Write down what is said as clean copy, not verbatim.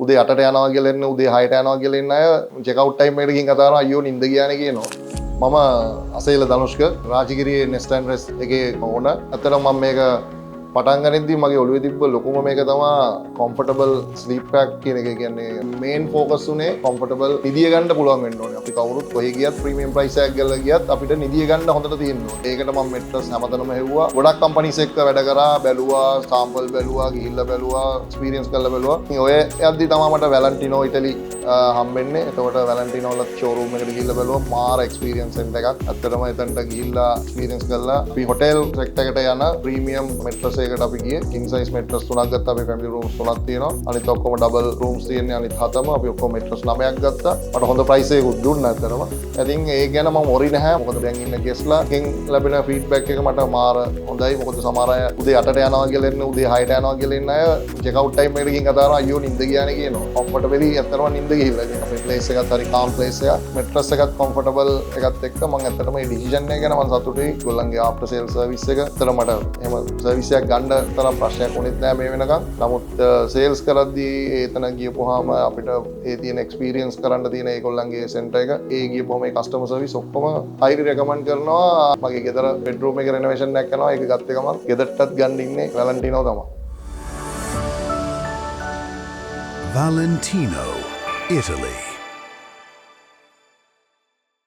උදේ 8ට යනවා කියලා එන්න උදේ 6ට යනවා කියලා එන්න අය චෙක් අවුට් ටයිම් එකට ගිහින් කතා කරනවා අයියෝ නිින්ද ගියානේ කියනවා. මම අසේල ධනුෂ්ක රාජගිරියේ නෙස්ටන් රෙස් එකේ ඕන. ඇත්තටම මම මේක පටන් ගනිද්දී මගේ ඔළුවේ තිබ්බ ලොකුම මේක තමයි කම්ෆර්ටබල් ස්ලීප් පැක් කියන එක. කියන්නේ මේන් ફોකස් උනේ කම්ෆර්ටබල් නිදිය ගන්න පුළුවන් වෙන්න ඕනේ. අපි කවුරුත් කොහේ ගියත් ප්‍රීමියම් ප්‍රයිස් එකක් ගල්ලා ගියත් අපිට නිදිය ගන්න හොඳට තියෙන්න ඕනේ. ඒකට මම මෙට්‍රස් හැමතැනම හෙව්වා. ගොඩක් කම්පැනිස් එක්ක වැඩ කරා, බැලුවා, සාම්පල් බැලුවා, ගිහිල්ලා බැලුවා, එක්ස්පීරියන්ස් කරලා බැලුවා. ඉතින් ඔය යද්දි තමයි මට වැලන්ටිනෝ ඉටලි හම්බෙන්නේ. එතකොට වැලන්ටිනෝ වල ෂෝරූම් එකට ගිහිල්ලා බැලුවා. මාර එක්ස්පීරියන්ස් සෙන්ටර් එකක්. ඇත්තටම එතනට ගිහිල්ලා එක්ස්පීරියන්ස් කරලා අපි හොටෙල් සෙක්ටර් එකට යන ප්‍රීමියම් මෙට්‍රස් එකකට අපි ගියේ. කිං සයිස් මෙට්‍රස් 3ක් ගත්තා. අපි ෆැමිලි රූම්ස් 3ක් තියෙනවා. අනිත් ඔක්කොම ඩබල් රූම්ස් තියෙන්නේ. අනිත් 7ම අපි ඔක්කොම මෙට්‍රස් 9ක් ගත්තා. මට හොඳ ප්‍රයිස් එකකුත් දුන්නා ඇත්තටම. ඉතින් ඒ ගැන මම worry නැහැ. මොකද දැන් ඉන්න ගෙස්ලා ගෙන් ලැබෙන ෆීඩ්බැක් එක මට මාර හොඳයි. මොකද සමහර අය උදේ 8ට යනවා කියලා එන්න උදේ 6ට යනවා කියලා එන්න අය චෙක් අවුට් ටයිම් එකට ගිහින් කතා කරනවා අයියෝ නිින්ද ගියානේ කියනවා. කම්ෆර්ටබලි ඇත්තටම නිින්ද ගිහිල්ලා. ඉතින් අපේ ප්ලේස් එකත් හරි කාම් ප්ලේස් එකක්. මෙට්‍රස් එකත් කම්ෆර්ටබල් එකත් එක්ක මම ඇත්තටම මේ ඩිසිෂන් එක ගැන මම සතුටුයි. ඒගොල්ලන්ගේ ආෆ්ටර් සේල් සර්විස් එක. ඇත්තට මට එහෙම සර්විස් එකක් ගන්න තරම් ප්‍රශ්නයක් වුණෙත් නෑ මේ වෙනකන්. නමුත් සේල්ස් කරද්දී ඒතන ගියපුවාම අපිට ඒ තියෙන එක්ස්පීරියන්ස් කරන්න තියෙන ඒගොල්ලන්ගේ සෙන්ටර් එක ඒ ගියපුවම ඒ කස්ටමර් සර්විස් ඔක්කොම හයිලි රෙකමන්ඩ් කරනවා. මගේ ගෙදර බෙඩ්රූම් එක රෙනෝවේෂන් එකක් කරනවා. ඒක ගත්ත ගමන් ගෙදරටත් ගන්න ඉන්නේ වැලන්ටිනෝ තමයි. Valentino, Italy.